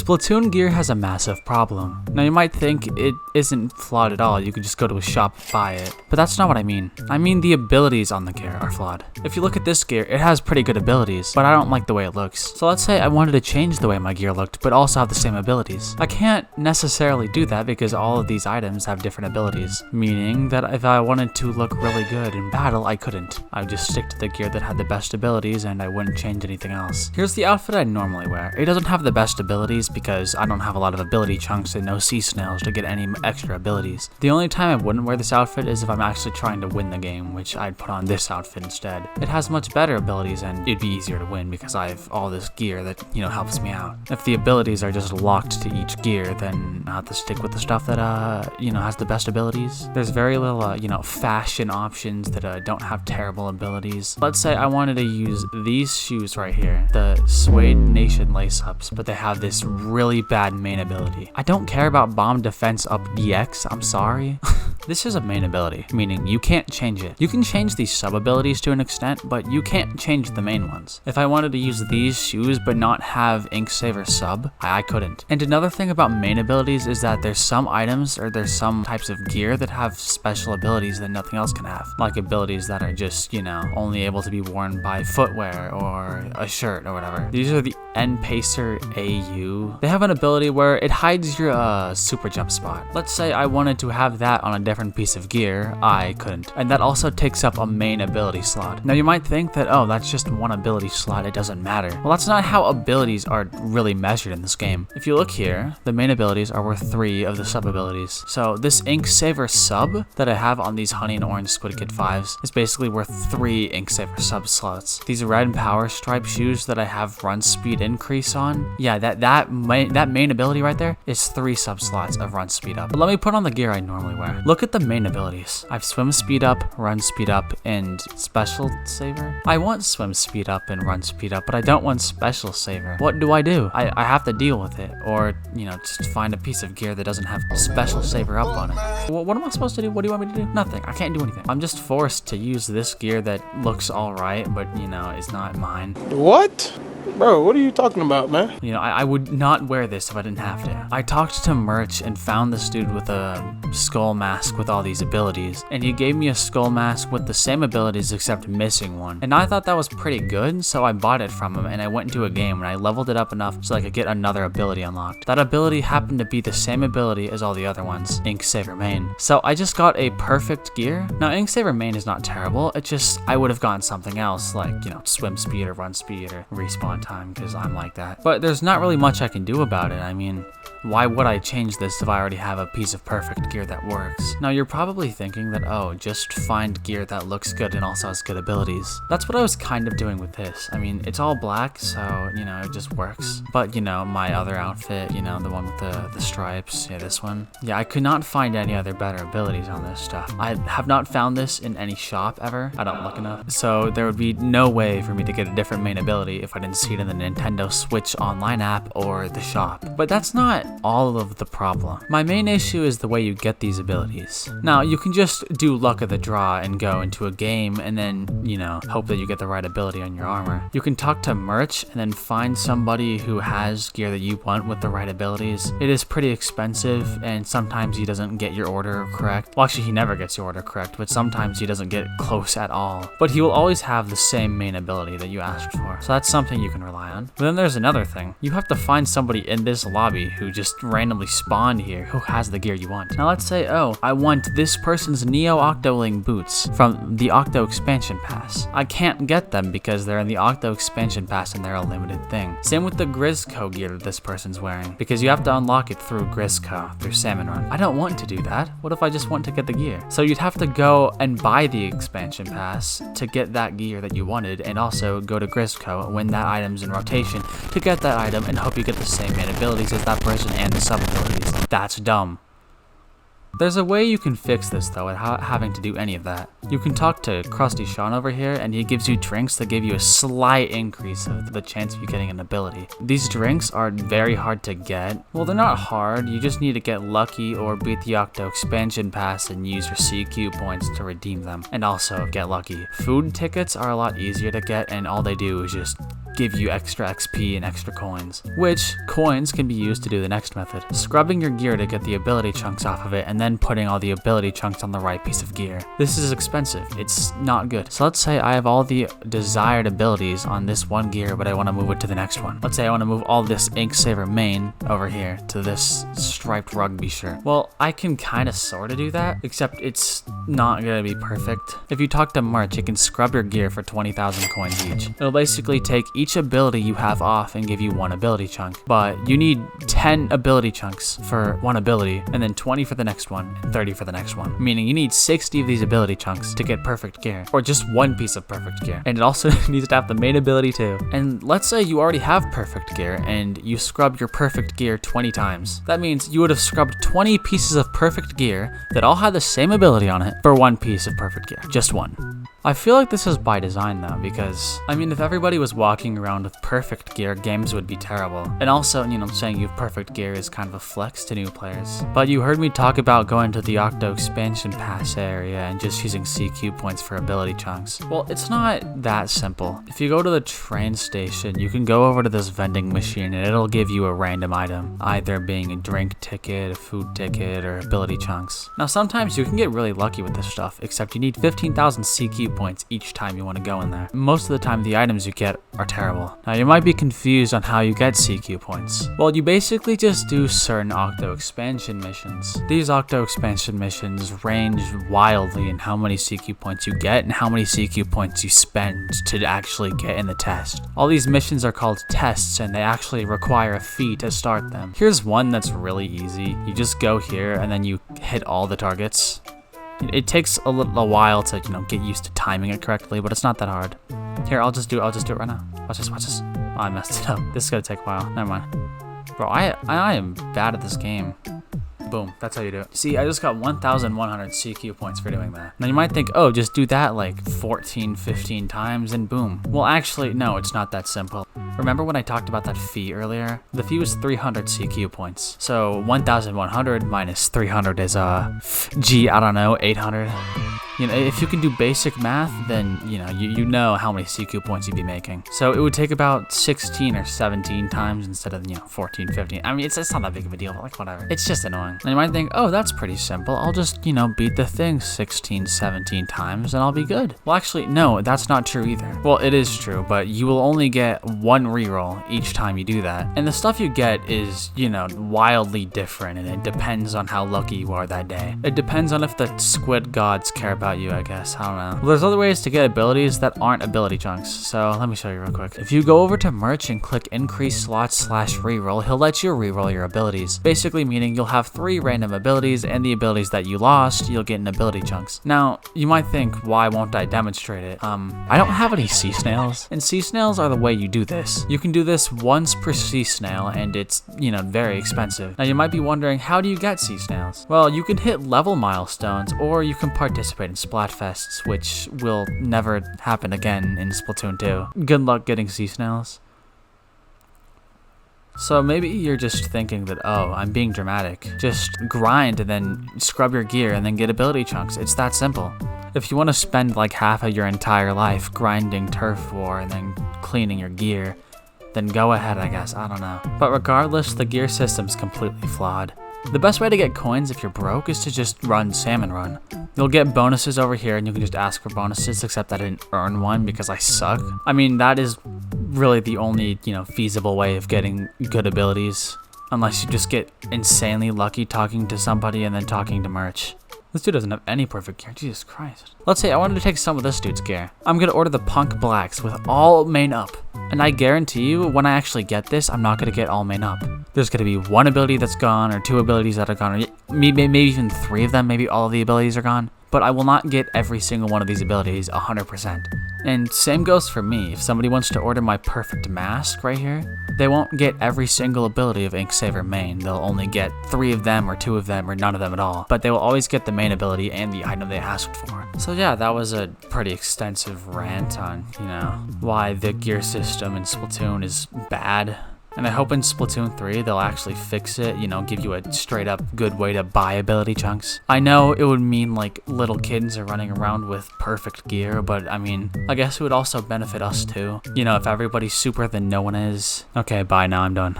Splatoon gear has a massive problem. Now you might think it isn't flawed at all, you could just go to a shop and buy it. But that's not what I mean. I mean the abilities on the gear are flawed. If you look at this gear, it has pretty good abilities, but I don't like the way it looks. So let's say I wanted to change the way my gear looked, but also have the same abilities. I can't necessarily do that because all of these items have different abilities, meaning that if I wanted to look really good in battle, I couldn't. I would just stick to the gear that had the best abilities and I wouldn't change anything else. Here's the outfit I normally wear. It doesn't have the best abilities because I don't have a lot of ability chunks and no sea snails to get any extra abilities. The only time I wouldn't wear this outfit is if I'm actually trying to win the game, which I'd put on this outfit instead. It has much better abilities and it'd be easier to win because I have all this gear that, helps me out. If the abilities are just locked to each gear, then I have to stick with the stuff that, has the best abilities. There's very little, fashion options that don't have terrible abilities. Let's say I wanted to use these shoes right here, the Suede Nation lace-ups, but they have this really bad main ability. I don't care about Bomb Defense Up EX, I'm sorry. This is a main ability, meaning you can't change it. You can change these sub-abilities to an extent, but you can't change the main ones. If I wanted to use these shoes but not have Inksaver sub, I couldn't. And another thing about main abilities is that there's some items or there's some types of gear that have special abilities that nothing else can have. Like abilities that are just, only able to be worn by footwear or a shirt or whatever. These are the N-Pacer AU. They have an ability where it hides your super jump spot. Let's say I wanted to have that on a different piece of gear, I couldn't. And that also takes up a main ability slot. Now you might think that, oh, that's just one ability slot, it doesn't matter. Well, that's not how abilities are really measured in this game. If you look here, the main abilities are worth 3 of the sub abilities. So this Inksaver sub that I have on these Honey and Orange Squid Kid 5s is basically worth 3 Inksaver sub slots. These red power stripe shoes that I have run speed increase on, yeah, that main ability right there is 3 sub slots of run speed up. But let me put on the gear I normally wear. Look at the main abilities. I have swim speed up, run speed up, and special saver. I want swim speed up and run speed up, but I don't want special saver. What do? I have to deal with it, or just find a piece of gear that doesn't have special saver up on it. What am I supposed to do? What do you want me to do? Nothing. I can't do anything. I'm just forced to use this gear that looks alright, but is not mine. What? Bro, what are you talking about, man? I would not wear this if I didn't have to. I talked to merch and found this dude with a skull mask with all these abilities, and he gave me a skull mask with the same abilities except missing one. And I thought that was pretty good, so I bought it from him and I went into a game and I leveled it up enough so I could get another ability unlocked. That ability happened to be the same ability as all the other ones, Inksaver main. So I just got a perfect gear. Now Inksaver main is not terrible, it just, I would have gotten something else like, swim speed or run speed or respawn time because I'm like that. But there's not really much I can do about it. I mean, why would I change this if I already have a piece of perfect gear that works? Now you're probably thinking that, oh, just find gear that looks good and also has good abilities. That's what I was kind of doing with this. I mean, it's all black, so, it just works. But, my other outfit, the one with the stripes, yeah, this one. Yeah, I could not find any other better abilities on this stuff. I have not found this in any shop ever. I don't look enough. So there would be no way for me to get a different main ability if I didn't see it in the Nintendo Switch online app or the shop. But that's not all of the problem. My main issue is the way you get these abilities. Now, you can just do luck of the draw and go into a game and then, hope that you get the right ability on your armor. You can talk to merch and then find somebody who has gear that you want with the right abilities. It is pretty expensive and sometimes he doesn't get your order correct. Well, actually, he never gets your order correct, but sometimes he doesn't get close at all. But he will always have the same main ability that you asked for. So that's something you can rely on. But then there's another thing. You have to find somebody in this lobby who just randomly spawned here who has the gear you want. Now let's say, oh, I want this person's Neo Octoling boots from the Octo expansion pass. I can't get them because they're in the Octo expansion pass and they're a limited thing. Same with the Grizzco gear that this person's wearing because you have to unlock it through Grizzco, through Salmon Run. I don't want to do that. What if I just want to get the gear? So you'd have to go and buy the expansion pass to get that gear that you wanted and also go to Grizzco when that item's in rotation to get that item and hope you get the same main abilities as that person and the sub abilities. That's dumb. There's a way you can fix this though without having to do any of that. You can talk to Krusty Sean over here and he gives you drinks that give you a slight increase of the chance of you getting an ability. These drinks are very hard to get. Well, they're not hard, you just need to get lucky or beat the Octo expansion pass and use your CQ points to redeem them. And also get lucky. Food tickets are a lot easier to get and all they do is just give you extra XP and extra coins, which coins can be used to do the next method. Scrubbing your gear to get the ability chunks off of it and then putting all the ability chunks on the right piece of gear. This is expensive, it's not good. So let's say I have all the desired abilities on this one gear, but I want to move it to the next one. Let's say I want to move all this Ink Saver main over here to this striped rugby shirt. Well, I can kind of sort of do that, except it's not going to be perfect. If you talk to Merch, it can scrub your gear for 20,000 coins each. It'll basically take each ability you have off and give you one ability chunk, but you need 10 ability chunks for one ability and then 20 for the next one and 30 for the next one, meaning you need 60 of these ability chunks to get perfect gear, or just one piece of perfect gear. And it also needs to have the main ability too. And let's say you already have perfect gear and you scrub your perfect gear 20 times. That means you would have scrubbed 20 pieces of perfect gear that all had the same ability on it for one piece of perfect gear, just one. I feel like this is by design though, because, I mean, if everybody was walking around with perfect gear, games would be terrible. And also, you know, saying you have perfect gear is kind of a flex to new players. But you heard me talk about going to the Octo expansion pass area and just using CQ points for ability chunks. Well, it's not that simple. If you go to the train station, you can go over to this vending machine and it'll give you a random item, either being a drink ticket, a food ticket, or ability chunks. Now, sometimes you can get really lucky with this stuff, except you need 15,000 CQ points each time you want to go in there. Most of the time, the items you get are terrible. Now, you might be confused on how you get CQ points. Well, you basically just do certain Octo expansion missions. These Octo expansion missions range wildly in how many CQ points you get and how many CQ points you spend to actually get in the test. All these missions are called tests and they actually require a fee to start them. Here's one that's really easy. You just go here and then you hit all the targets. It takes a while to, you know, get used to timing it correctly, but it's not that hard. Here, I'll just do it right now. Watch this. Oh, I messed it up. This is gonna take a while. Never mind. Bro, I am bad at this game. Boom, that's how you do it. See, I just got 1,100 CQ points for doing that. Now you might think, oh, just do that like 14, 15 times and boom. Well, actually, no, it's not that simple. Remember when I talked about that fee earlier? The fee was 300 CQ points. So 1,100 minus 300 is, I don't know, 800. You know, if you can do basic math, then, you know how many CQ points you'd be making. So it would take about 16 or 17 times instead of, 14, 15. I mean, it's not that big of a deal, but like, whatever. It's just annoying. And you might think, oh, that's pretty simple. I'll just, beat the thing 16, 17 times and I'll be good. Well, actually, no, that's not true either. Well, it is true, but you will only get one reroll each time you do that. And the stuff you get is, wildly different, and it depends on how lucky you are that day. It depends on if the squid gods care about you, I guess. I don't know. Well, there's other ways to get abilities that aren't ability chunks, so let me show you real quick. If you go over to merch and click increase slots / reroll, he'll let you reroll your abilities. Basically meaning you'll have 3 random abilities, and the abilities that you lost, you'll get in ability chunks. Now, you might think, why won't I demonstrate it? I don't have any sea snails, and sea snails are the way you do this. You can do this once per sea snail, and it's, very expensive. Now, you might be wondering, how do you get sea snails? Well, you can hit level milestones, or you can participate in Splatfests, which will never happen again in Splatoon 2. Good luck getting sea snails. So maybe you're just thinking that, oh, I'm being dramatic. Just grind and then scrub your gear and then get ability chunks. It's that simple. If you want to spend like half of your entire life grinding Turf War and then cleaning your gear, then go ahead, I guess. I don't know. But regardless, the gear system's completely flawed. The best way to get coins if you're broke is to just run Salmon Run. You'll get bonuses over here and you can just ask for bonuses, except I didn't earn one because I suck. I mean, that is really the only, feasible way of getting good abilities. Unless you just get insanely lucky talking to somebody and then talking to merch. This dude doesn't have any perfect gear, Jesus Christ. Let's say I wanted to take some of this dude's gear. I'm gonna order the Punk Blacks with all main up. And I guarantee you, when I actually get this, I'm not gonna get all main up. There's gonna be 1 ability that's gone, or 2 abilities that are gone, or maybe even 3 of them, maybe all of the abilities are gone. but I will not get every single one of these abilities 100%. And same goes for me. If somebody wants to order my perfect mask right here, they won't get every single ability of Inksaver main. They'll only get 3 of them or 2 of them or none of them at all. But they will always get the main ability and the item they asked for. So yeah, that was a pretty extensive rant on, why the gear system in Splatoon is bad. And I hope in Splatoon 3 they'll actually fix it, give you a straight up good way to buy ability chunks. I know it would mean like little kids are running around with perfect gear, but I mean, I guess it would also benefit us too. If everybody's super then no one is. Okay, bye now, I'm done.